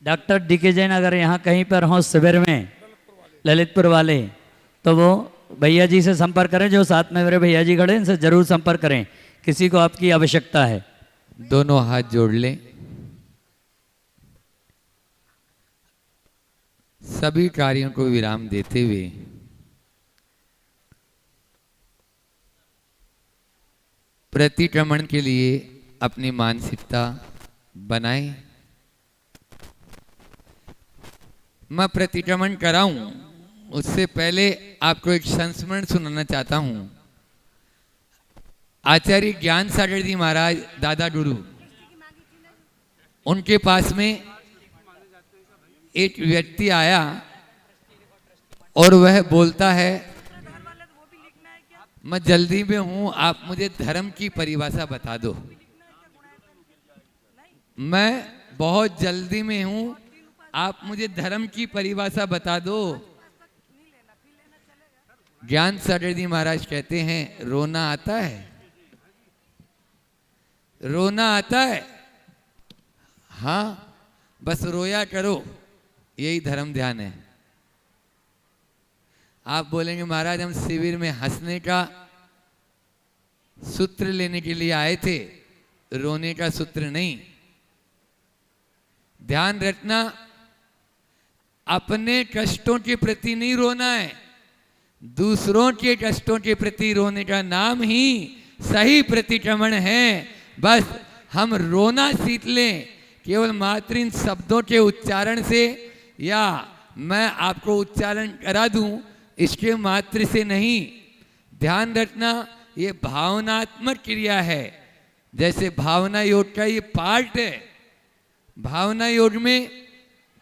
Doctor DK Jain अगर यहाँ कहीं पर हों शिविर में ललितपुर वाले, तो वो भैया जी से संपर्क करें। जो साथ में मेरे भैया जी खड़े हैं, इनसे जरूर संपर्क करें, किसी को आपकी आवश्यकता है। दोनों हाथ जोड़ लें। सभी कार्यों को विराम देते हुए प्रतिक्रमण के लिए अपनी मानसिकता बनाएं। मैं प्रतिक्रमण कराऊं उससे पहले आपको एक संस्मरण सुनाना चाहता हूं। आचार्य ज्ञान सागर जी महाराज दादा गुरु, उनके पास में एक व्यक्ति आया और वह बोलता है, मैं जल्दी में हूं, आप मुझे धर्म की परिभाषा बता दो। मैं बहुत जल्दी में हूं, आप मुझे धर्म की परिभाषा बता दो। ज्ञान सागर जी महाराज कहते हैं, रोना आता है? रोना आता है? हाँ, बस रोया करो, यही धर्म ध्यान है। आप बोलेंगे महाराज हम शिविर में हंसने का सूत्र लेने के लिए आए थे, रोने का सूत्र नहीं। ध्यान रखना, अपने कष्टों के प्रति नहीं रोना है, दूसरों के कष्टों के प्रति रोने का नाम ही सही प्रतिक्रमण है। बस हम रोना सीख लें, केवल मात्र इन शब्दों के उच्चारण से, या मैं आपको उच्चारण करा दूं इसके मात्र से नहीं। ध्यान रखना, ये भावनात्मक क्रिया है। जैसे भावना योग का ये पार्ट है। भावना योग में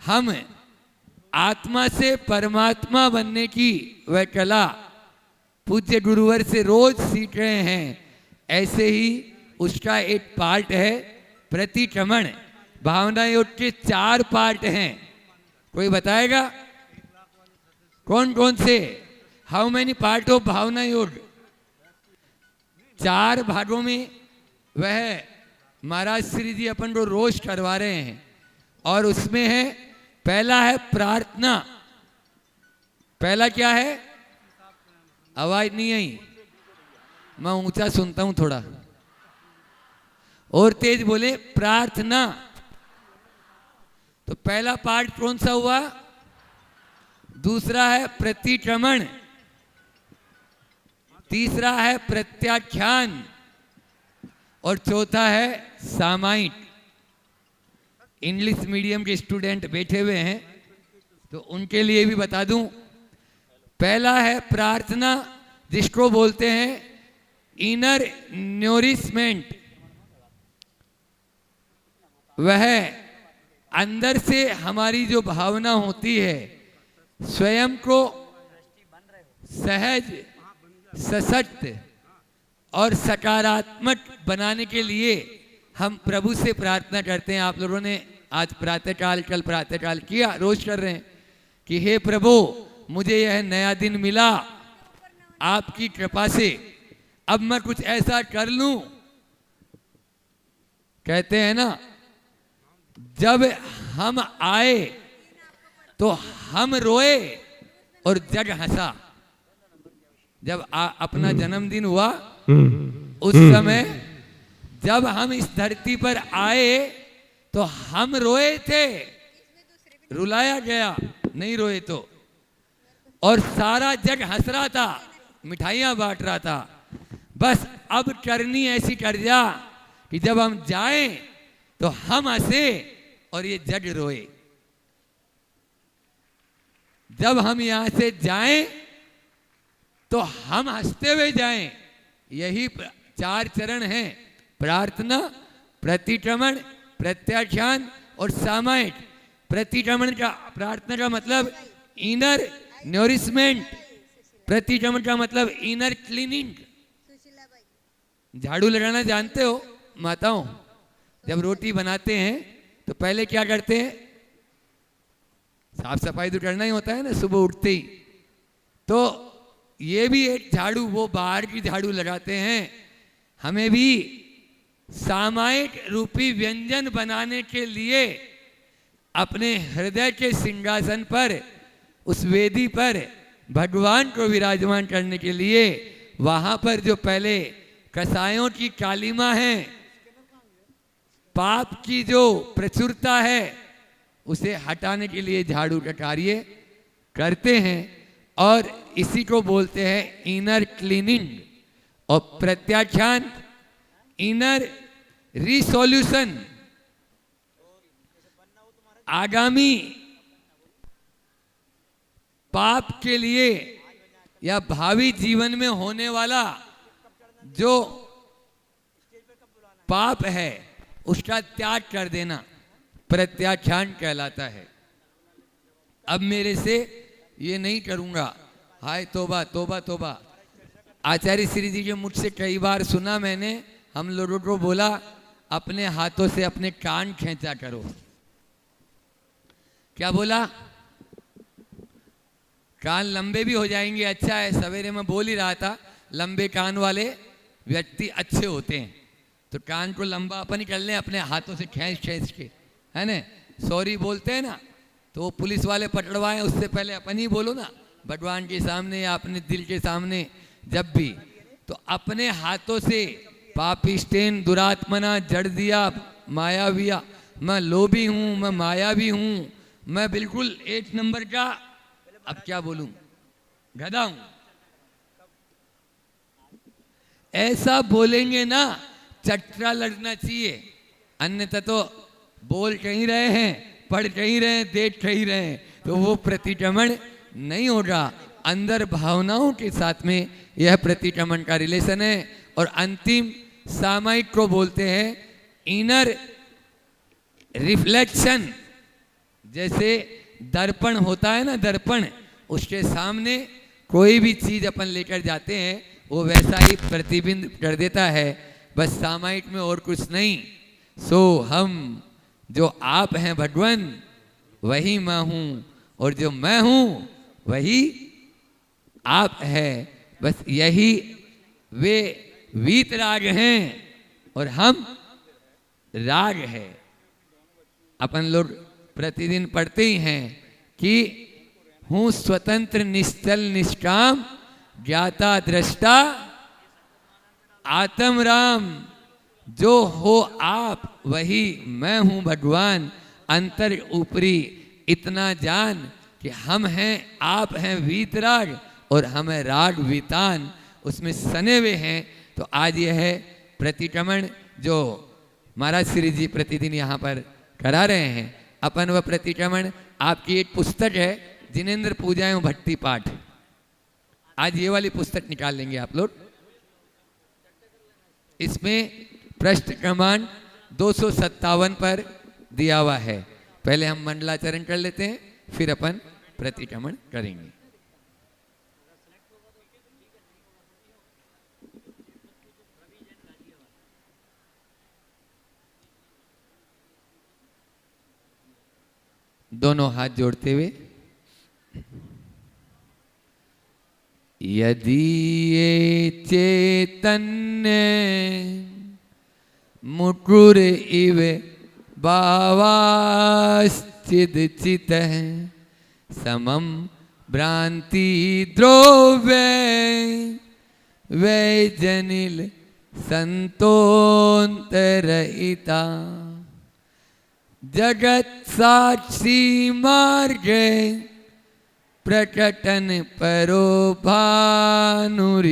हम आत्मा से परमात्मा बनने की वह कला पूज्य गुरुवर से रोज सीख रहे हैं। ऐसे ही उसका एक पार्ट है प्रतिक्रमण। भावना योग के 4 पार्ट हैं। कोई बताएगा कौन कौन से? हाउ मेनी पार्ट ऑफ भावना योग? 4 भागों में वह महाराज श्री जी अपन को रोज करवा रहे हैं। और उसमें है, पहला है प्रार्थना। पहला क्या है? आवाज नहीं आई, मैं ऊंचा सुनता हूं थोड़ा, और तेज बोले। प्रार्थना। तो पहला पार्ट कौन सा हुआ? दूसरा है प्रतिक्रमण, तीसरा है प्रत्याख्यान, और चौथा है सामायिक। इंग्लिश मीडियम के स्टूडेंट बैठे हुए हैं तो उनके लिए भी बता दूं। पहला है प्रार्थना, जिसको बोलते हैं इनर न्यूरिशमेंट। वह अंदर से हमारी जो भावना होती है, स्वयं को सहज, सशक्त और सकारात्मक बनाने के लिए हम प्रभु से प्रार्थना करते हैं। आप लोगों ने आज प्रातःकाल, कल प्रातःकाल किया, रोज कर रहे हैं कि हे प्रभु, मुझे यह नया दिन मिला आपकी कृपा से, अब मैं कुछ ऐसा कर लूं। कहते हैं ना, जब हम आए तो हम रोए और जग हंसा। जब अपना जन्मदिन हुआ उस समय जब हम इस धरती पर आए तो हम रोए थे, रुलाया गया नहीं रोए तो, और सारा जग हंस रहा था, मिठाइयां बांट रहा था। बस अब करनी ऐसी कर जा कि जब हम जाएं तो हम हंसे और ये जग रोए। जब हम यहां से जाएं तो हम हंसते हुए जाएं। यही 4 चरण हैं, प्रार्थना, प्रतिक्रमण, प्रत्याख्यान और सामायिक। प्रतिक्रमण का, प्रार्थना का मतलब इनर नरिशमेंट, प्रतिक्रमण का मतलब इनर क्लीनिंग। झाड़ू लगाना जानते हो माताओं? जब रोटी बनाते हैं तो पहले क्या करते हैं? साफ सफाई तो करना ही होता है ना सुबह उठते ही। तो ये भी एक झाड़ू, वो बाहर की झाड़ू लगाते हैं। हमें भी सामायिक रूपी व्यंजन बनाने के लिए अपने हृदय के सिंहासन पर, उस वेदी पर भगवान को विराजमान करने के लिए वहां पर जो पहले कसायों की कालीमा है, पाप की जो प्रचुरता है, उसे हटाने के लिए झाड़ू का कार्य करते हैं और इसी को बोलते हैं इनर क्लीनिंग। और प्रत्याख्यान इनर रिसोल्यूशन, आगामी पाप के लिए या भावी जीवन में होने वाला जो पाप है उसका त्याग कर देना प्रत्याख्यान कहलाता है। अब मेरे से ये नहीं करूंगा, हाय तोबा तोबा तोबा। आचार्य श्री जी के मुझसे कई बार सुना मैंने, हम लोगों को बोला अपने हाथों से अपने कान खींचा करो। क्या बोला? कान लंबे भी हो जाएंगे, अच्छा है। सवेरे में बोल ही रहा था लंबे कान वाले व्यक्ति अच्छे होते हैं, तो कान को लंबा अपन ही कर लें अपने हाथों से खींच खींच के, है ना। सॉरी बोलते हैं ना, तो वो पुलिस वाले पकड़वाएं उससे पहले अपन ही बोलो ना, भगवान के सामने या अपने दिल के सामने जब भी। तो अपने हाथों से पापिष्टेन दुरात्मना जड़ दिया मायाविया, मैं लोभी हूँ, मैं मायावी हूँ, मैं बिल्कुल एक नंबर का, अब क्या बोलूं, गधा हूं। ऐसा बोलेंगे ना, चट्टा लगना चाहिए। अन्यथा तो बोल कहीं रहे हैं, पढ़ कहीं रहे हैं, देख कहीं रहे हैं, तो वो प्रतिक्रमण नहीं होगा। अंदर भावनाओं के साथ में यह प्रतिक्रमण का रिलेशन है। और अंतिम सामायिक को बोलते हैं इनर रिफ्लेक्शन। जैसे दर्पण होता है ना, दर्पण, उसके सामने कोई भी चीज अपन लेकर जाते हैं वो वैसा ही प्रतिबिंब कर देता है, बस सामायिक में और कुछ नहीं। सो हम जो आप हैं भगवान, वही मैं हूं, और जो मैं हूं वही आप है। बस यही वे वीतराग हैं और हम राग है। अपन लोग प्रतिदिन पढ़ते ही हैं कि हूं स्वतंत्र निश्चल निष्काम ज्ञाता दृष्टा आत्म राम। जो हो आप वही मैं हूं भगवान, अंतर ऊपरी इतना जान कि हम हैं आप हैं वीतराग और हम है राग वीतान, उसमें सने हुए हैं। तो आज यह है प्रतिक्रमण जो महाराज श्री जी प्रतिदिन यहाँ पर करा रहे हैं। अपन वह प्रतिक्रमण, आपकी एक पुस्तक है जिनेन्द्र पूजा एवं भक्ति पाठ, आज ये वाली पुस्तक निकाल लेंगे आप लोग। इसमें पृष्ठ क्रमांक 257 पर दिया हुआ है। पहले हम मंडलाचरण कर लेते हैं, फिर अपन प्रतिक्रमण करेंगे। दोनों हाथ जोड़ते हुए, यदि ये चैतन्य मुकुर इव भावाश्चिदचित समम भ्रांति द्रव्य वैजनिल संतोन्तरहिता जगत साक्षी मार्गे प्रकटन परो भानुरिवयो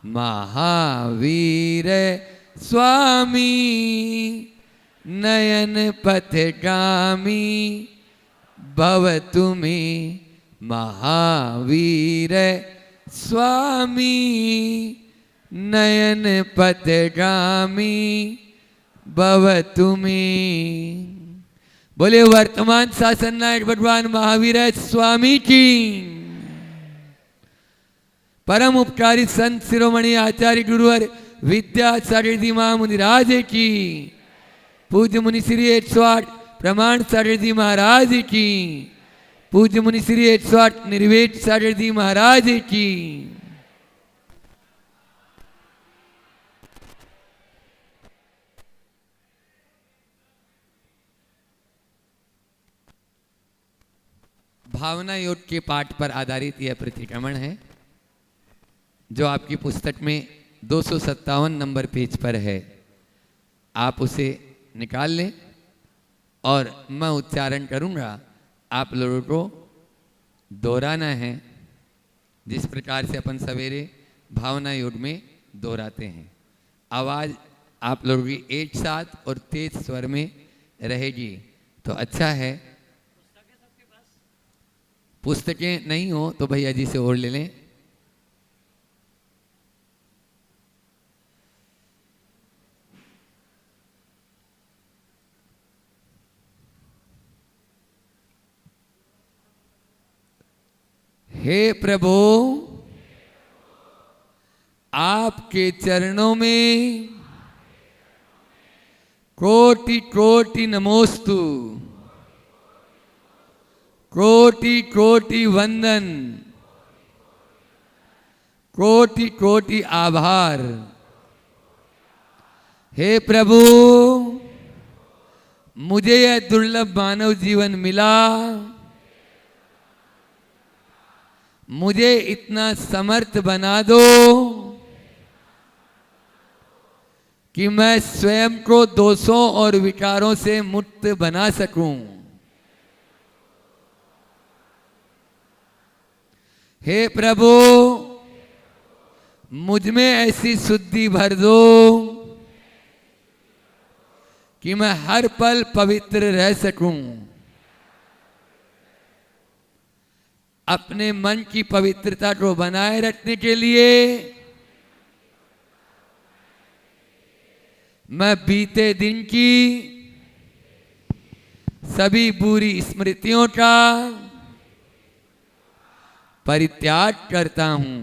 महावीर स्वामी नयन पथगामी भवतु मे महावीर स्वामी नयन पथगामी भवतु मे। बोले वर्तमान शासन नायक भगवान महावीर स्वामी की, परम उपकारी संत शिरोमणि आचार्य गुरुवर विद्याचार्य जी महामुनिराज की, पूज्य मुनि श्री 108 प्रमाण सागर जी महाराज की, पूज्य मुनि श्री 108 निर्वेद सागर जी महाराज की। भावना योग के पाठ पर आधारित यह प्रतिक्रमण है, जो आपकी पुस्तक में 257 नंबर पेज पर है। आप उसे निकाल लें और मैं उच्चारण करूंगा, आप लोगों को दोहराना है, जिस प्रकार से अपन सवेरे भावना योग में दोहराते हैं। आवाज़ आप लोगों की एक साथ और तेज स्वर में रहेगी तो अच्छा है। पुस्तकें नहीं हो तो भैया जी से और ले लें। हे प्रभु, आपके चरणों में कोटि कोटि नमोस्तु, कोटि कोटि वंदन, कोटि कोटि आभार। हे प्रभु, मुझे यह दुर्लभ मानव जीवन मिला, मुझे इतना समर्थ बना दो कि मैं स्वयं को दोषों और विकारों से मुक्त बना सकूं। हे प्रभु, मुझ में ऐसी शुद्धि भर दो कि मैं हर पल पवित्र रह सकूं। अपने मन की पवित्रता को बनाए रखने के लिए मैं बीते दिन की सभी बुरी स्मृतियों का परित्याग करता हूं।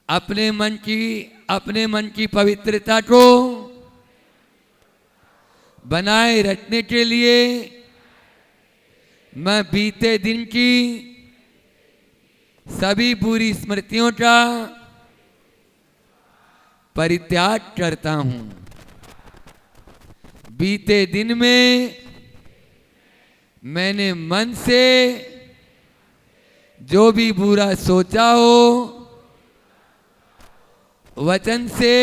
अपने मन की पवित्रता को बनाए रखने के लिए मैं बीते दिन की सभी बुरी स्मृतियों का परित्याग करता हूं। बीते दिन में मैंने मन से जो भी बुरा सोचा हो, वचन से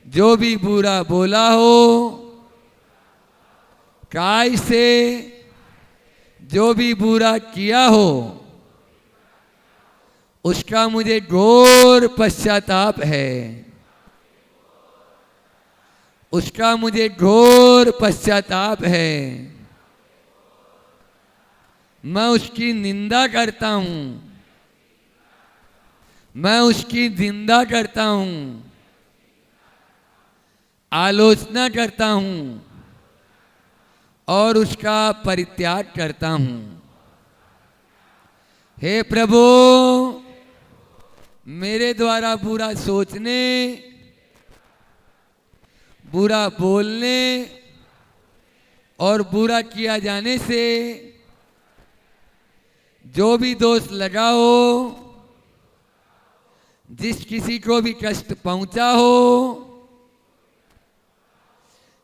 जो भी बुरा बोला हो, काय से जो भी बुरा किया हो, उसका मुझे घोर पश्चाताप है। उसका मुझे घोर पश्चाताप है। मैं उसकी निंदा करता हूं। मैं उसकी निंदा करता हूं, आलोचना करता हूं और उसका परित्याग करता हूं। हे प्रभु, मेरे द्वारा बुरा सोचने, बुरा बोलने और बुरा किया जाने से जो भी दोष लगा हो, जिस किसी को भी कष्ट पहुंचा हो,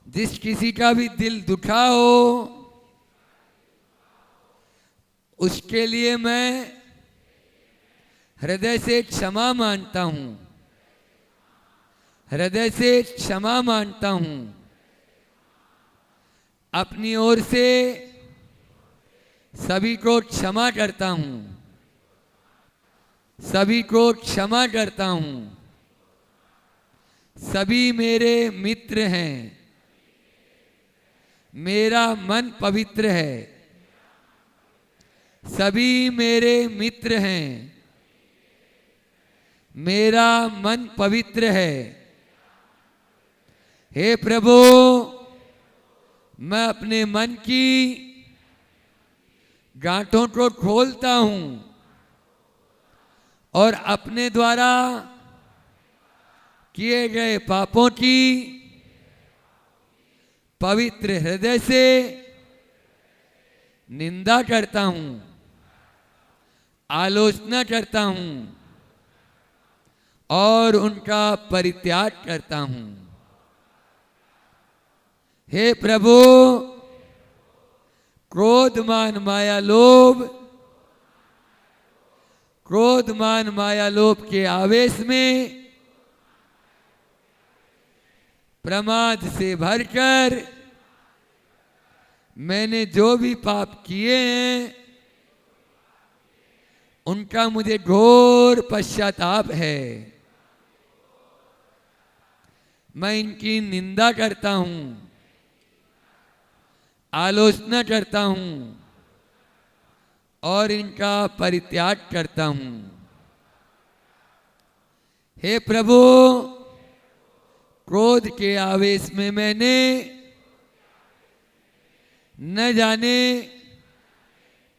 जिस किसी का भी दिल दुखा हो, उसके लिए मैं हृदय से क्षमा मांगता हूं। हृदय से क्षमा मांगता हूं। अपनी ओर से सभी को क्षमा करता हूं। सभी को क्षमा करता हूं। सभी मेरे मित्र हैं। मेरा मन पवित्र है। सभी मेरे मित्र हैं। मेरा मन पवित्र है। हे प्रभु, मैं अपने मन की गांठों को खोलता हूं और अपने द्वारा किए गए पापों की पवित्र हृदय से निंदा करता हूं, आलोचना करता हूं और उनका परित्याग करता हूं। हे प्रभु, क्रोध मान माया लोभ, क्रोध मान माया लोभ के आवेश में प्रमाद से भरकर मैंने जो भी पाप किए हैं उनका मुझे घोर पश्चाताप है। मैं इनकी निंदा करता हूं, आलोचना करता हूं और इनका परित्याग करता हूं। हे प्रभु, क्रोध के आवेश में मैंने न जाने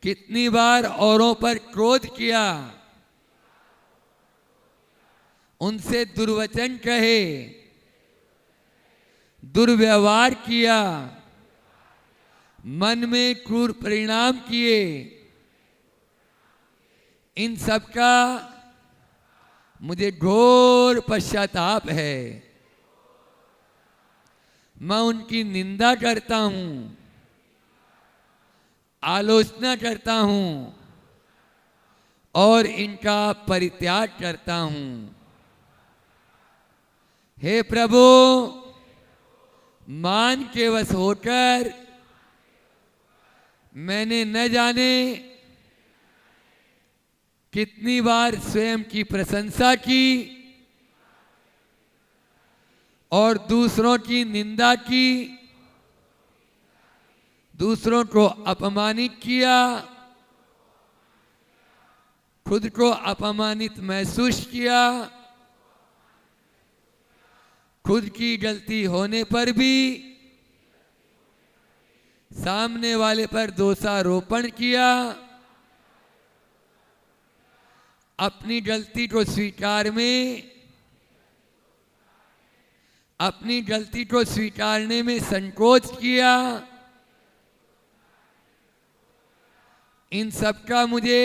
कितनी बार औरों पर क्रोध किया, उनसे दुर्वचन कहे, दुर्व्यवहार किया, मन में क्रूर परिणाम किए। इन सब का मुझे घोर पश्चाताप है। मैं उनकी निंदा करता हूं, आलोचना करता हूं और इनका परित्याग करता हूं। हे प्रभु, मान के वश होकर मैंने न जाने कितनी बार स्वयं की प्रशंसा की और दूसरों की निंदा की, दूसरों को अपमानित किया, खुद को अपमानित महसूस किया। खुद की गलती होने पर भी सामने वाले पर दोषारोपण किया। अपनी गलती को स्वीकार में, अपनी गलती को स्वीकारने में संकोच किया। इन सब का मुझे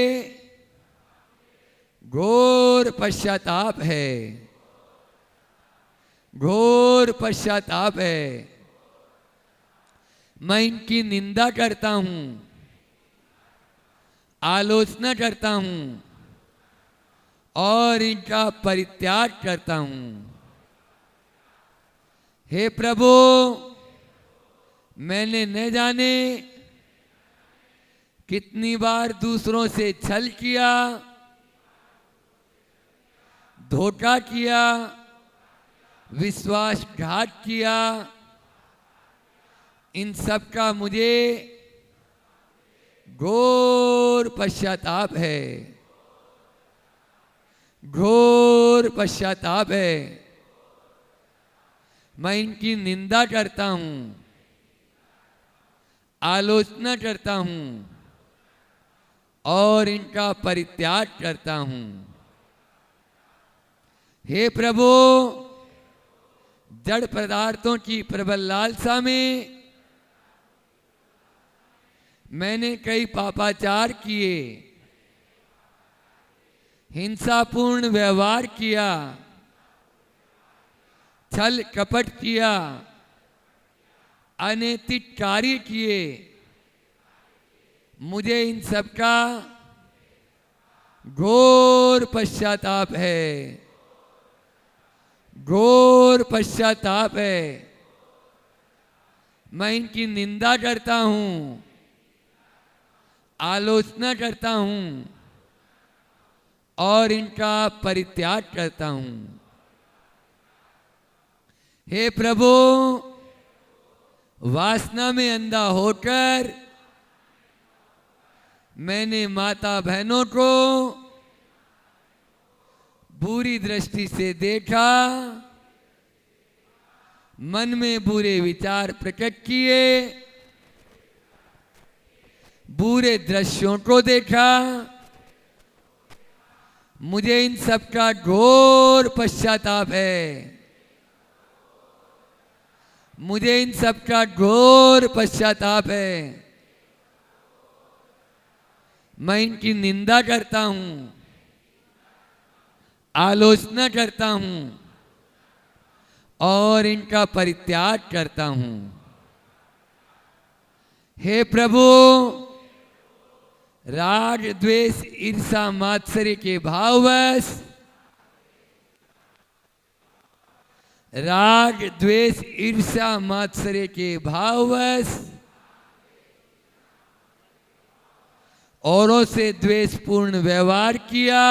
घोर पश्चाताप है, घोर पश्चाताप है। मैं इनकी निंदा करता हूं, आलोचना करता हूं और इनका परित्याग करता हूं। हे प्रभु, मैंने न जाने कितनी बार दूसरों से छल किया, धोखा किया, विश्वासघात किया। इन सब का मुझे घोर पश्चाताप है, घोर पश्चाताप है। मैं इनकी निंदा करता हूं, आलोचना करता हूं और इनका परित्याग करता हूं। हे प्रभु, जड़ पदार्थों की प्रबल लालसा में मैंने कई पापाचार किए, हिंसापूर्ण व्यवहार किया, छल कपट किया, अनैतिक कार्य किए। मुझे इन सब का घोर पश्चाताप है, घोर पश्चाताप है। मैं इनकी निंदा करता हूं, आलोचना करता हूं और इनका परित्याग करता हूं। हे प्रभु, वासना में अंधा होकर मैंने माता बहनों को बुरी दृष्टि से देखा, मन में बुरे विचार प्रकट किए, बुरे दृश्यों को देखा। मुझे इन सब का घोर पश्चाताप है, मुझे इन सब का घोर पश्चाताप है। मैं इनकी निंदा करता हूं, आलोचना करता हूं और इनका परित्याग करता हूं। हे प्रभु, राग द्वेष ईर्षा मात्सर्य के भाववश, राग द्वेष ईर्षा मात्सर्य के भाववश औरों से द्वेषपूर्ण व्यवहार किया,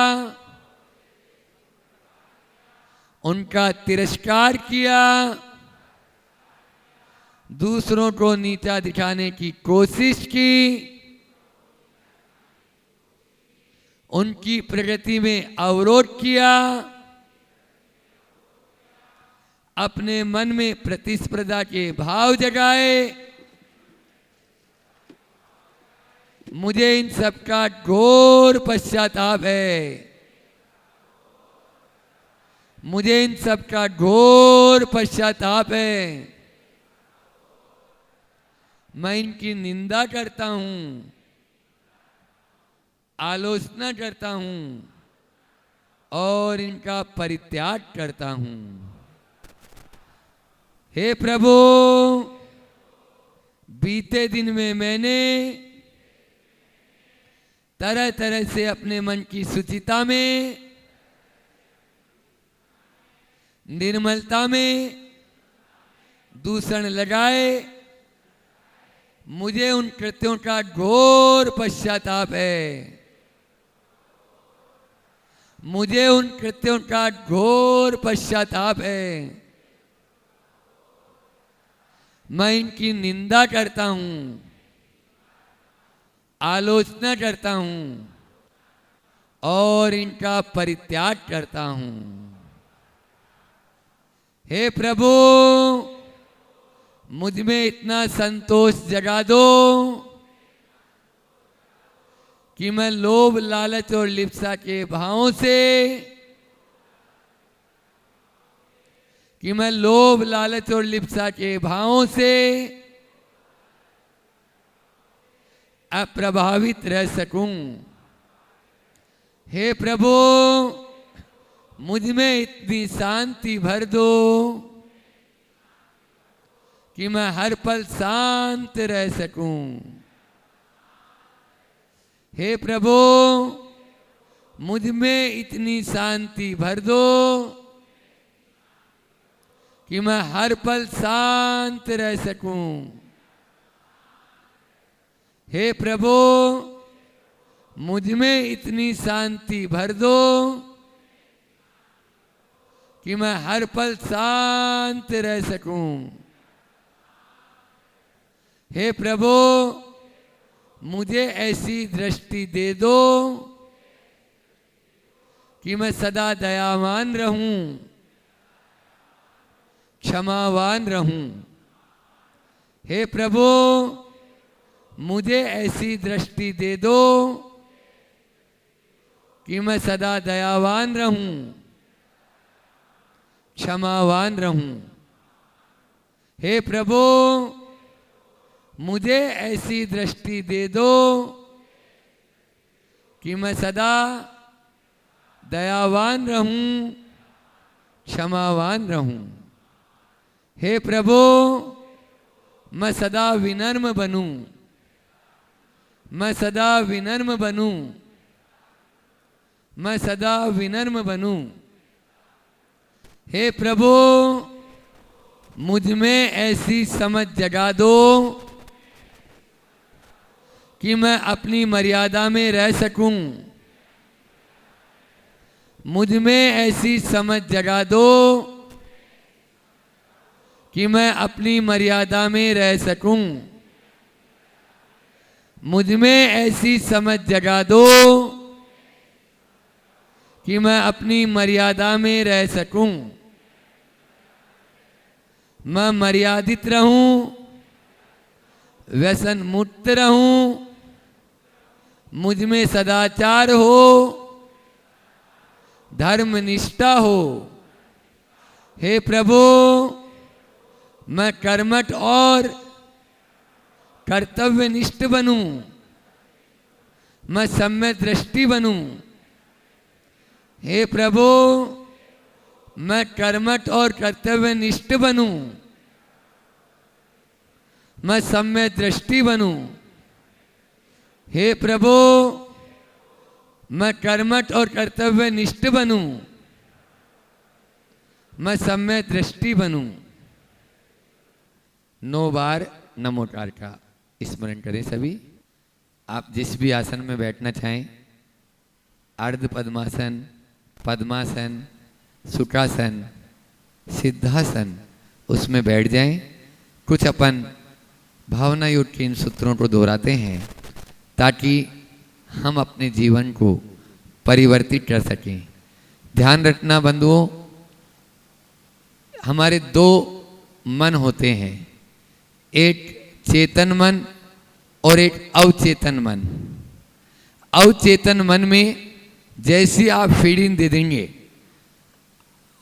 उनका तिरस्कार किया, दूसरों को नीचा दिखाने की कोशिश की, उनकी प्रगति में अवरोध किया, अपने मन में प्रतिस्पर्धा के भाव जगाए। मुझे इन सब का घोर पश्चाताप है, मुझे इन सब का घोर पश्चाताप है। मैं इनकी निंदा करता हूं, आलोचना करता हूं और इनका परित्याग करता हूं। हे प्रभु, बीते दिन में मैंने तरह तरह से अपने मन की शुचिता में, निर्मलता में दूषण लगाए। मुझे उन कृत्यों का घोर पश्चाताप है, मुझे उन कृत्यों का घोर पश्चाताप है। मैं इनकी निंदा करता हूं, आलोचना करता हूं और इनका परित्याग करता हूं। हे प्रभु, मुझ में इतना संतोष जगा दो कि मैं लोभ लालच और लिप्सा के भावों से, कि मैं लोभ लालच और लिप्सा के भावों से अप्रभावित रह सकूं। हे प्रभु, मुझ में इतनी शांति भर दो कि मैं हर पल शांत रह सकूं। हे प्रभु, मुझ में इतनी शांति भर दो कि मैं हर पल शांत रह सकूं। हे प्रभु, मुझ में इतनी शांति भर दो कि मैं हर पल शांत रह सकूं। हे प्रभु, मुझे ऐसी दृष्टि दे दो कि मैं सदा दयावान रहूं, क्षमावान रहूं। हे प्रभु, मुझे ऐसी दृष्टि दे दो कि मैं सदा दयावान रहूं, क्षमावान रहूं। हे प्रभु, मुझे ऐसी दृष्टि दे दो कि मैं सदा दयावान रहूं, क्षमावान रहूं। हे प्रभु, मैं सदा विनम्र बनूं, मैं सदा विनम्र बनूं, मैं सदा विनम्र बनूं। हे प्रभु, मुझ में ऐसी समझ जगा दो कि मैं अपनी मर्यादा में रह सकूं। मुझ में ऐसी समझ जगा दो कि मैं अपनी मर्यादा में रह सकूं। मुझ में ऐसी समझ जगा दो कि मैं अपनी मर्यादा में रह सकूं। मैं मर्यादित रहूं, व्यसन मुक्त रहूं, मुझ में सदाचार हो, धर्म निष्ठा हो। हे प्रभु, मैं कर्मठ और कर्तव्यनिष्ठ बनूं, मैं सम्यक दृष्टि बनूं। हे प्रभु, मैं कर्मठ और कर्तव्यनिष्ठ बनूं, मैं सम्य दृष्टि बनूं। हे प्रभु, मैं कर्मठ और कर्तव्य निष्ठ बनूं, मैं सम्य दृष्टि बनूं। 9 बार नमोकार का स्मरण करें सभी। आप जिस भी आसन में बैठना चाहें, अर्ध पद्मासन, पद्मासन, सुखासन, सिद्धासन, उसमें बैठ जाएं। कुछ अपन भावना योग के इन सूत्रों को दोहराते हैं ताकि हम अपने जीवन को परिवर्तित कर सकें। ध्यान रखना बंधुओं, हमारे 2 मन होते हैं, एक चेतन मन और एक अवचेतन मन। अवचेतन मन में जैसी आप फीडिंग दे देंगे,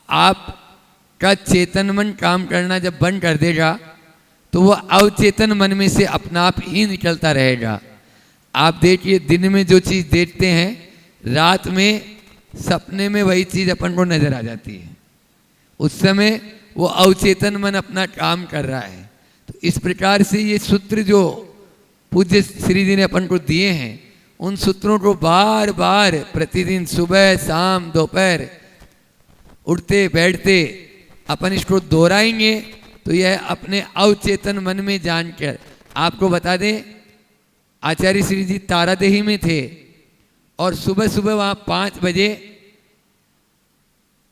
आपका चेतन मन काम करना जब बंद कर देगा तो वो अवचेतन मन में से अपना आप ही निकलता रहेगा। आप देखिए, दिन में जो चीज़ देखते हैं, रात में सपने में वही चीज़ अपन को नजर आ जाती है। उस समय वो अवचेतन मन अपना काम कर रहा है। तो इस प्रकार से ये सूत्र जो पूज्य श्री जी ने अपन को दिए हैं, उन सूत्रों को बार बार प्रतिदिन सुबह शाम दोपहर उठते बैठते अपन इसको दोहराएंगे तो यह अपने अवचेतन मन में जानकर। आपको बता दें, आचार्य श्री जी तारादेही में थे और सुबह सुबह वहाँ 5 बजे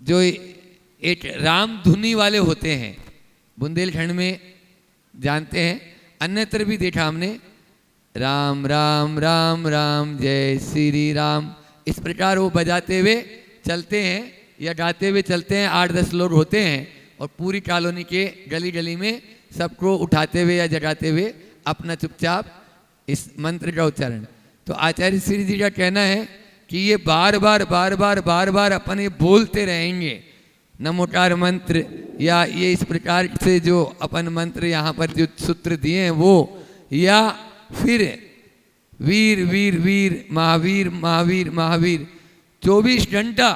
जो एक राम धुनी वाले होते हैं, बुंदेलखंड में जानते हैं, अन्यत्र भी देखा हमने, राम राम राम राम जय श्री राम, इस प्रकार वो बजाते हुए चलते हैं या गाते हुए चलते हैं। 8-10 लोग होते हैं और पूरी कॉलोनी के गली गली में सबको उठाते हुए या जगाते हुए अपना चुपचाप इस मंत्र का उच्चारण। तो आचार्य श्री जी का कहना है कि ये बार बार अपन ये बोलते रहेंगे नमोकार मंत्र, या ये इस प्रकार से जो अपन मंत्र यहाँ पर जो सूत्र दिए हैं वो, या फिर वीर वीर वीर महावीर महावीर महावीर 24 घंटा।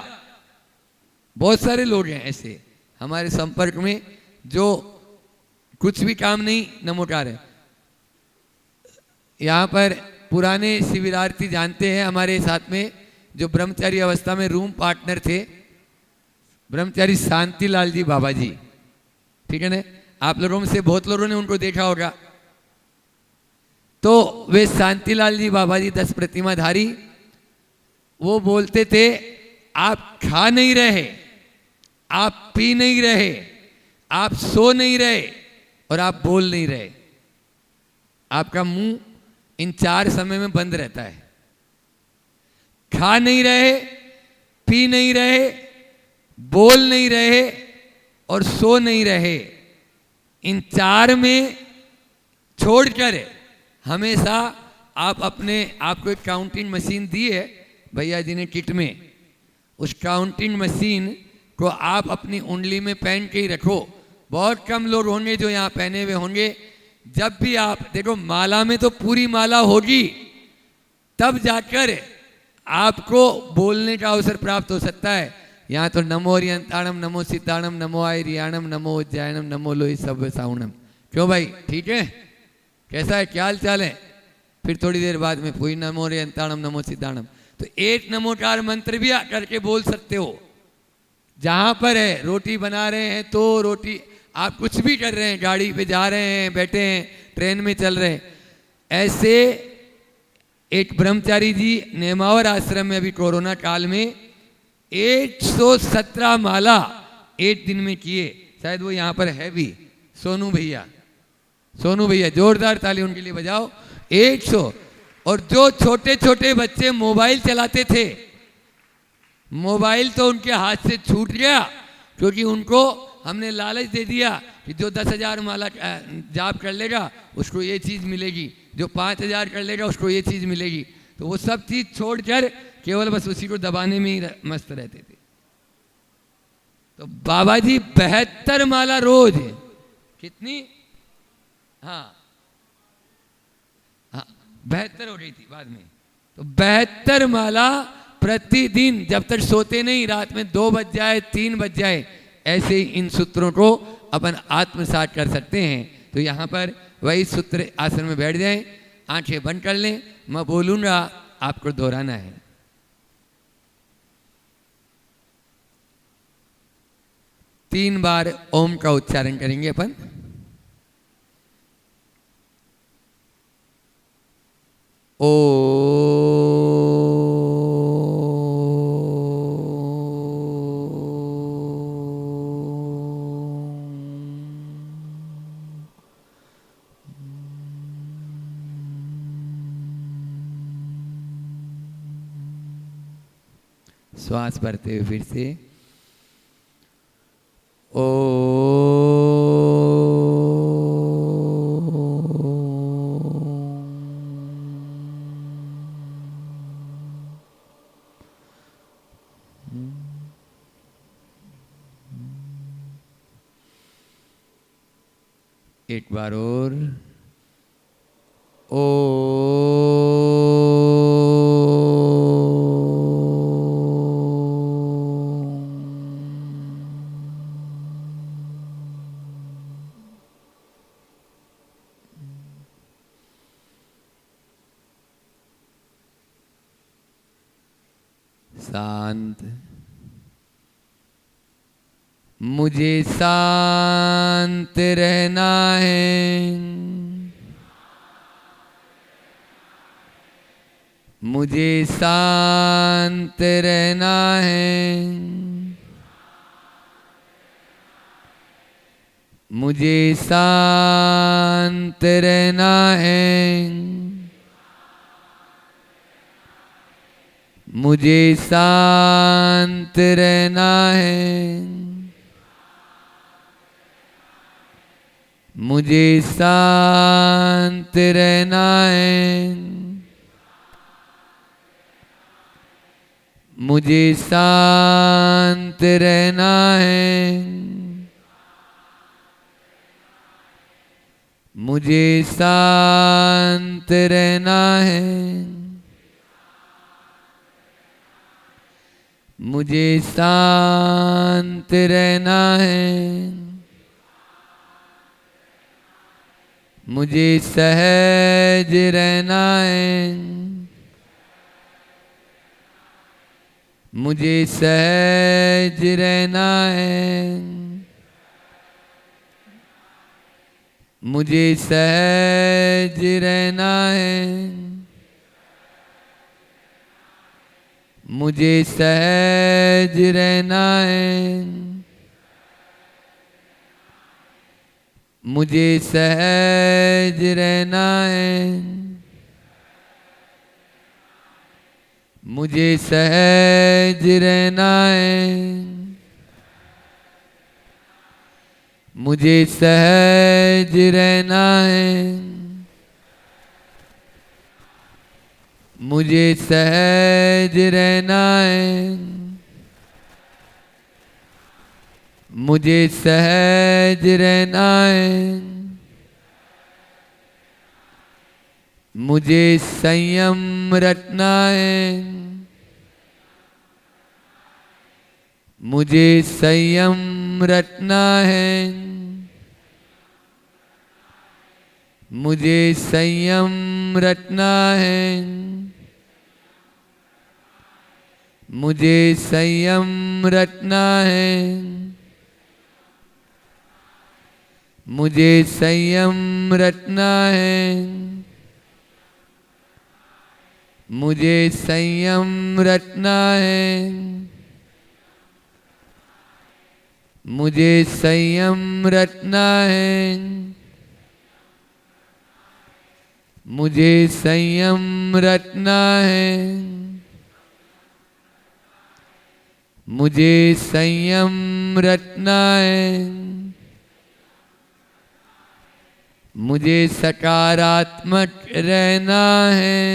बहुत सारे लोग हैं ऐसे हमारे संपर्क में जो कुछ भी काम नहीं नमोकार है। यहाँ पर पुराने शिविरार्थी जानते हैं, हमारे साथ में जो ब्रह्मचारी अवस्था में रूम पार्टनर थे, ब्रह्मचारी शांतिलाल जी बाबा जी, ठीक है ना, आप लोगों में से बहुत लोगों ने उनको देखा होगा। तो वे शांतिलाल जी बाबा जी 10 प्रतिमाधारी, वो बोलते थे, आप खा नहीं रहे, आप पी नहीं रहे, आप सो नहीं रहे और आप बोल नहीं रहे, आपका मुंह इन 4 समय में बंद रहता है। खा नहीं रहे, पी नहीं रहे, बोल नहीं रहे और सो नहीं रहे, इन 4 में छोड़कर हमेशा आप अपने, आपको एक काउंटिंग मशीन दी है भैया जी ने किट में, उस काउंटिंग मशीन को आप अपनी उंगली में पहन के ही रखो। बहुत कम लोग होंगे जो यहाँ पहने हुए होंगे। जब भी आप देखो, माला में तो पूरी माला होगी, तब जाकर आपको बोलने का अवसर प्राप्त हो सकता है। यहाँ तो नमो रियंताणम, नमो सिद्धाणम, नमो आयरियाणम, नमो उज्जैनम, नमो लोई सब साउणम। क्यों भाई, ठीक है? कैसा है, क्या हाल चाल है? फिर थोड़ी देर बाद में पूरी नमो रियंताणम, नमो सिद्धाणम। तो एक नमोकार मंत्र भी करके बोल सकते हो। जहाँ पर है, रोटी बना रहे हैं तो रोटी, आप कुछ भी कर रहे हैं, गाड़ी पे जा रहे हैं, बैठे हैं, ट्रेन में चल रहे हैं, ऐसे एक ब्रह्मचारी जी नेमावर आश्रम में अभी कोरोना काल में 117 माला एक दिन में किए। शायद वो यहाँ पर है भी, सोनू भैया, सोनू भैया, जोरदार ताली उनके लिए बजाओ। 100। और जो छोटे छोटे बच्चे मोबाइल चलाते थे, मोबाइल तो उनके हाथ से छूट गया, क्योंकि उनको हमने लालच दे दिया कि जो 10,000 माला जाप कर लेगा उसको ये चीज़ मिलेगी, जो 5,000 कर लेगा उसको ये चीज़ मिलेगी। तो वो सब चीज़ छोड़कर केवल बस उसी को दबाने में ही मस्त रहते थे। तो बाबा जी 72 माला रोज, कितनी, हाँ 72 हो गई थी बाद में। तो 72 माला प्रतिदिन, जब तक सोते नहीं, रात में 2 बज जाए 3 बज जाए, ऐसे ही इन सूत्रों को अपन आत्मसात कर सकते हैं। तो यहाँ पर वही सूत्र आसन में बैठ जाएं, आंखें बंद कर लें, मैं बोलूँगा आपको दोहराना है। तीन बार ओम का उच्चारण करेंगे अपन। श्वास भरते हुए फिर से ओ। एक बार और ओ। शांत। मुझे शांत रहना है, मुझे शांत रहना है, मुझे शांत रहना है, मुझे शांत रहना है, मुझे शांत रहना है, मुझे शांत रहना है, मुझे शांत रहना है, मुझे शांत रहना है, मुझे सहज रहना है, मुझे सहज रहना है, मुझे सहज रहना है, मुझे सहज रहना है, मुझे सहज रहना है, मुझे सहज रहना है, मुझे सहज रहना है, मुझे सहज रहना है, मुझे सहज रहना है, मुझे संयम रखना है, मुझे संयम रखना है, मुझे संयम रखना है, मुझे संयम रखना है, मुझे संयम रखना है, मुझे संयम रखना है, मुझे संयम रखना है, मुझे संयम रखना है, मुझे संयम रखना है, मुझे सकारात्मक रहना है,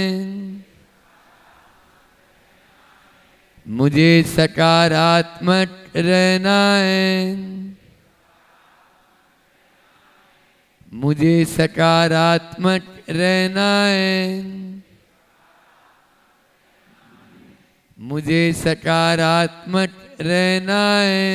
मुझे सकारात्मक रहना है, मुझे सकारात्मक रहना है, मुझे सकारात्मक रहना है,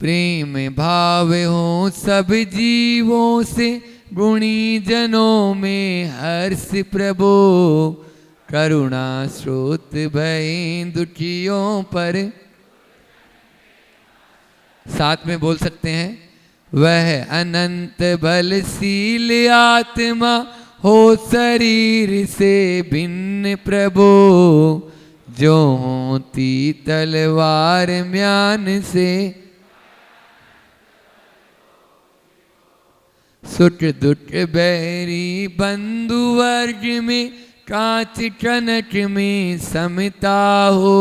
प्रेम भाव हो सब जीवों से, गुणी जनों में हर्ष प्रभो, करुणा स्रोत भय दुखियों पर। साथ में बोल सकते हैं, वह अनंत बलशील आत्मा हो शरीर से भिन्न प्रभो, जो होती तलवार म्यान से। सुट दुट बैरी बंधु वर्ग में, कांच कनक में समता हो,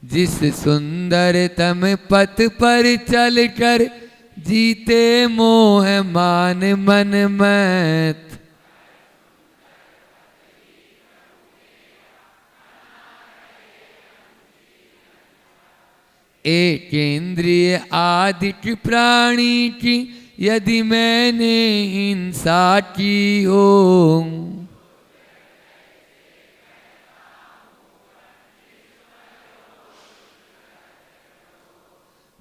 जिस सुंदरतम पथ पर चलकर जीते मोह मान मन मत, एक इंद्रिय आदिक प्राणी की यदि मैंने हिंसा की हो,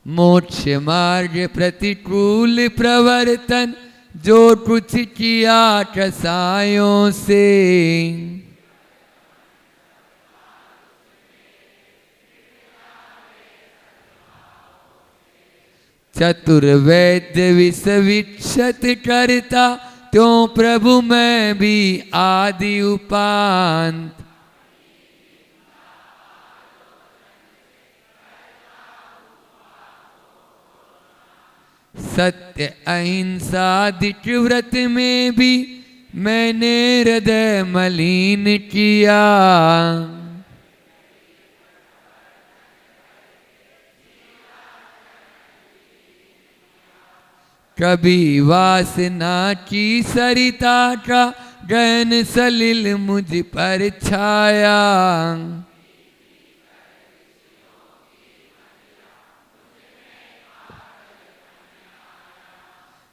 मोक्ष मार्ग प्रतिकूल प्रवर्तन जो कुछ किया कसायों से, चतुर्वैद्य विष विक्षत करता, त्यों प्रभु मैं भी आदि उपांत, सत्य अहिंसा दिट व्रत में भी मैंने हृदय मलिन किया, कभी वासना की सरिता का गहन सलिल मुझ पर छाया,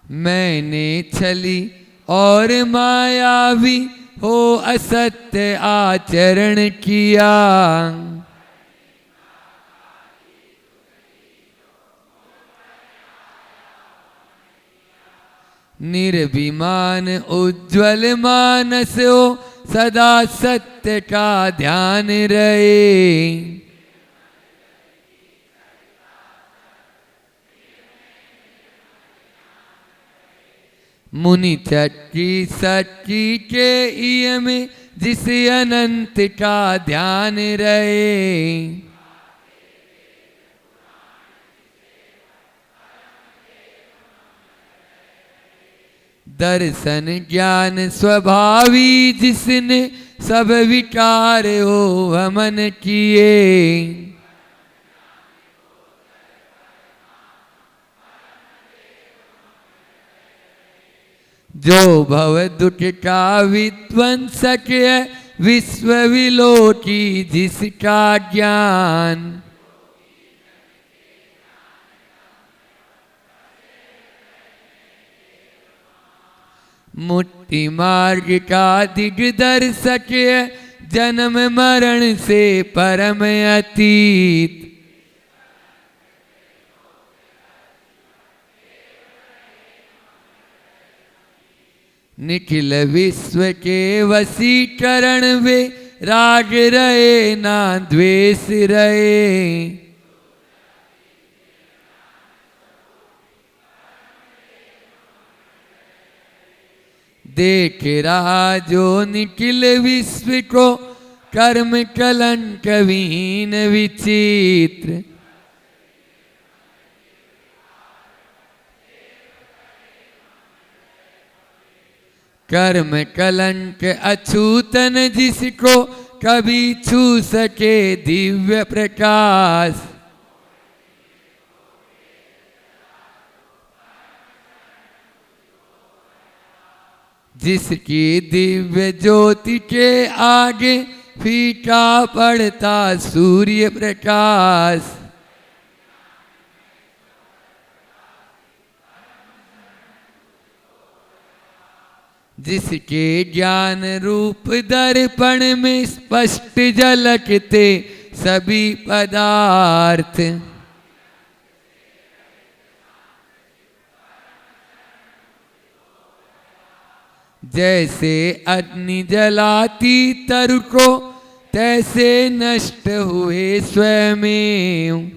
मैंने छली और मायावी हो असत्य आचरण किया, निर्भिमान उज्ज्वल मानस हो सदा सत्य का ध्यान रहे, मुनि चक्की सच्ची के इय में जिस अनंत का ध्यान रहे, दर्शन ज्ञान स्वभावी जिसने सब विकार हो वमन किए, जो भव दुख का विध्वंसक है विश्व विलोकी जिसका ज्ञान, मुक्ति मार्ग का दिग्दर्शक है जन्म मरण से परम अतीत, निखिल विश्व के वशीकरण वे राग रहे ना द्वेष रहे, देख रहा जो निखिल विश्व को कर्म कलंक विहीन विचित्र, कर्म कलंक अछूतन जिसको कभी छू सके दिव्य प्रकाश, जिसकी दिव्य ज्योति के आगे फीका पड़ता सूर्य प्रकाश, जिसके ज्ञान रूप दर्पण में स्पष्ट झलकते सभी पदार्थ, जैसे अग्नि जलाती तरु को तैसे नष्ट हुए स्वयं।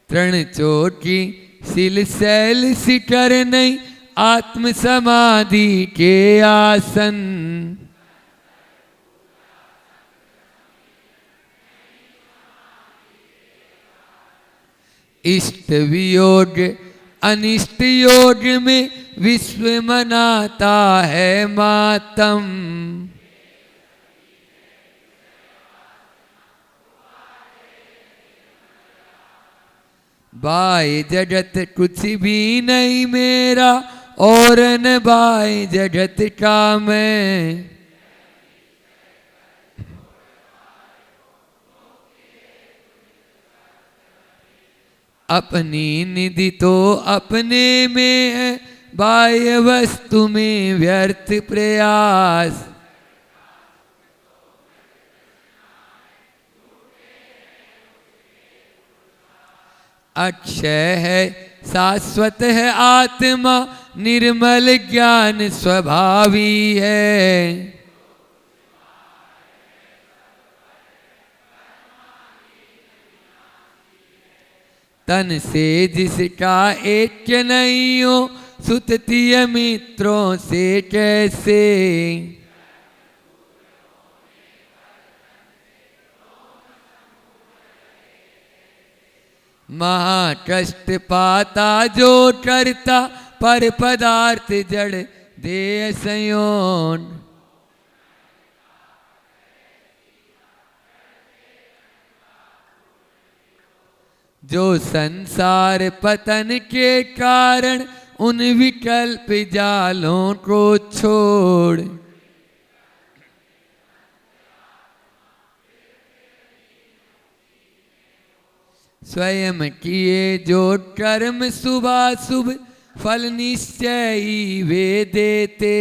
तृण चोटी सिल सैल सिकर नहीं आत्म समाधि के आसन, इष्ट वियोग अनिष्ट योग में विश्व मनाता है मातम। बाय जगत कुछ भी नहीं मेरा और न बाय जगत का मैं, अपनी निधि तो अपने में है बाह्य वस्तु में व्यर्थ प्रयास। अक्षय है शाश्वत है आत्मा निर्मल ज्ञान स्वभावी है, तन से जिसका ऐक्य नहीं हो सुततीय मित्रों से कैसे। महाकष्ट पाता जो करता पर पदार्थ जड़ देह संयोन, जो संसार पतन के कारण उन विकल्प जालों को छोड़, स्वयं किए जो कर्म शुभाशुभ फल निश्चय ही वे देते।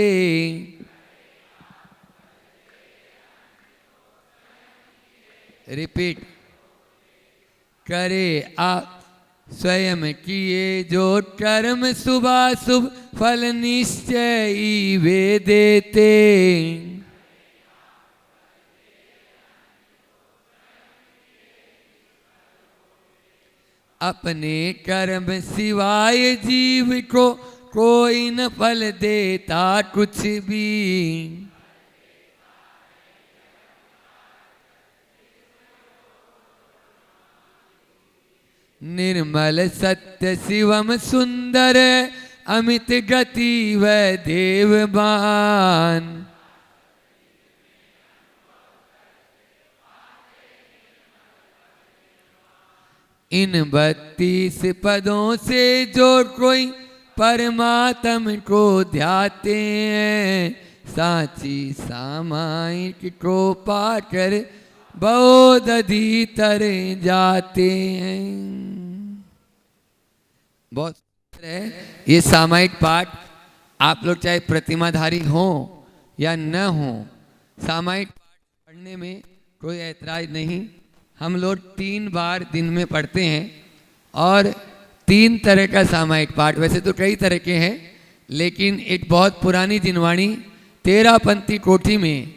रिपीट करे आप, स्वयं किए जो कर्म शुभाशुभ फल निश्चय ही वे देते। अपने कर्म सिवाय जीव को कोई न फल देता कुछ भी, निर्मल सत्य शिवम सुंदर अमित गति व देवमान। इन 32 पदों से जो कोई परमात्म को ध्याते हैं, साची सामायिक को पाकर बहुत अधितर जाते हैं। बहुत है ये सामायिक पाठ। आप लोग चाहे प्रतिमाधारी हो या न हो, सामायिक पाठ पढ़ने में कोई ऐतराज नहीं। हम लोग 3 बार दिन में पढ़ते हैं और 3 तरह का सामायिक पाठ, वैसे तो कई तरह के हैं, लेकिन एक बहुत पुरानी जिनवाणी 13 पंथी कोठी में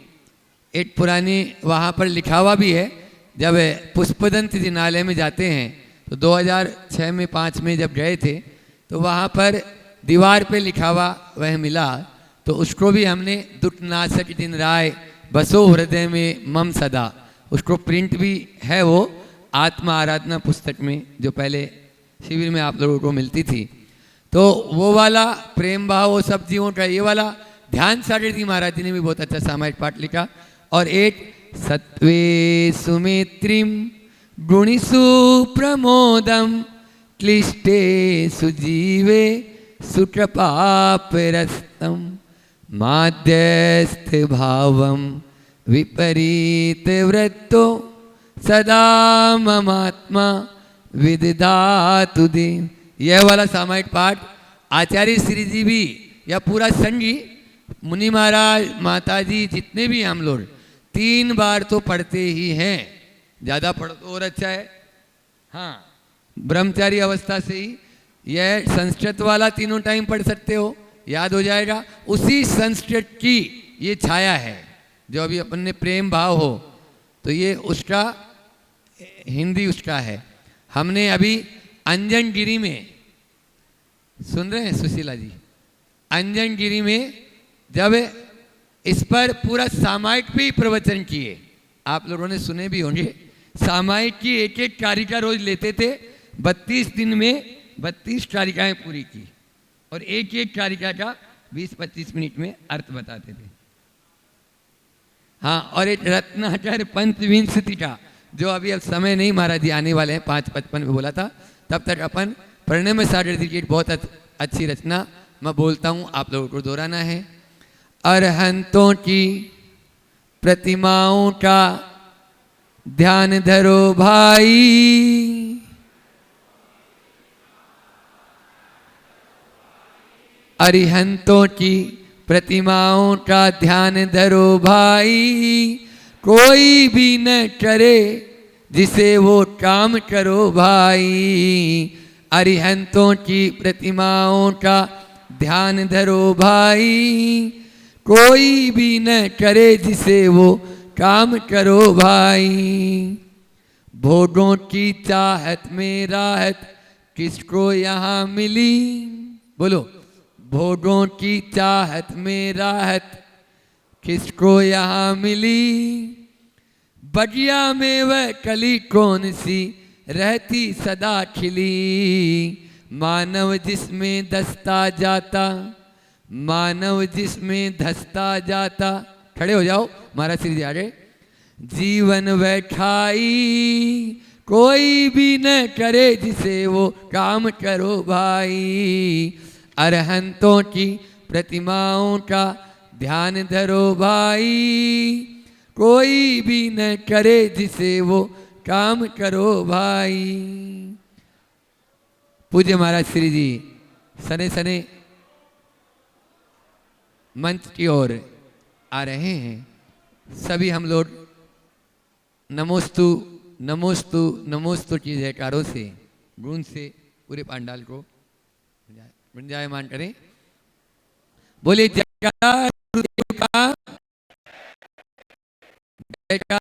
एक पुरानी वहाँ पर लिखा हुआ भी है। जब पुष्पदंत जिनालय में जाते हैं तो 2006 में 5 में जब गए थे तो वहाँ पर दीवार पे लिखा हुआ वह मिला, तो उसको भी हमने दुखनाशक दिन राय बसो हृदय में मम सदा, उसको प्रिंट भी है वो आत्मा आराधना पुस्तक में जो पहले शिविर में आप लोगों को मिलती थी। तो वो वाला प्रेम भाव वो सब जीवों का, ये वाला ध्यान सागर जी महाराज जी ने भी बहुत अच्छा सामायिक पाठ लिखा। और एक सत्वे सुमित्रिम गुणिसु प्रमोदम क्लिष्टे सुजीवे सुकृपापरस्तम माध्यस्थ भावम विपरीत वृत्तो सदा ममात्मा विदधातु दे। यह वाला सामायिक पाठ आचार्य श्री जी भी या पूरा संघ ही, मुनि महाराज, माता जी, जितने भी हम लोग 3 बार तो पढ़ते ही हैं। ज़्यादा पढ़ो तो और अच्छा है। हाँ, ब्रह्मचारी अवस्था से ही यह संस्कृत वाला 3 टाइम पढ़ सकते हो, याद हो जाएगा। उसी संस्कृत की ये छाया है, जो अभी अपन ने प्रेम भाव हो, तो ये उसका हिंदी उसका है। हमने अभी अंजन गिरी में, सुन रहे हैं सुशीला जी, अंजन गिरी में जब इस पर पूरा सामायिक पे ही प्रवचन किए, आप लोगों ने सुने भी होंगे। सामायिक की एक एक कारिका रोज लेते थे, 32 दिन में 32 कारिकाएं पूरी की, और एक एक कारिका का 20-25 मिनट में अर्थ बताते थे। हाँ, और एक रत्नाकर पंचविंशति का, जो अभी अब समय नहीं, महाराज जी आने वाले हैं, 5:55 में बोला था, तब तक अपन पढ़ने में सागर की एक बहुत अच्छी रचना मैं बोलता हूँ, आप लोगों को दोहराना है। अरहंतों की प्रतिमाओं का ध्यान धरो भाई, अरिहंतों की प्रतिमाओं का ध्यान धरो भाई, कोई भी न करे जिसे वो काम करो भाई। अरिहंतों की प्रतिमाओं का ध्यान धरो भाई, कोई भी न करे जिसे वो काम करो भाई। भोगों की चाहत में राहत किसको यहाँ मिली, बोलो। भोगों की चाहत में राहत किसको यहाँ मिली, बगिया में वह कली कौन सी रहती सदा खिली। मानव जिसमें धसता जाता, मानव जिसमें धसता जाता, खड़े हो जाओ, महाराज श्री जी आ गए। जीवन बैठाई कोई भी न करे जिसे वो काम करो भाई। अरहंतों की प्रतिमाओं का ध्यान धरो भाई, कोई भी न करे जिसे वो काम करो भाई। पूज्य महाराज श्री जी सने सने मंच की ओर आ रहे हैं। सभी हम लोग नमोस्तु नमोस्तु नमोस्तु की जयकारों से, गुण से पूरे पांडाल को गुंजायमान करें। बोले जयकार गुरुदेव का, जयकार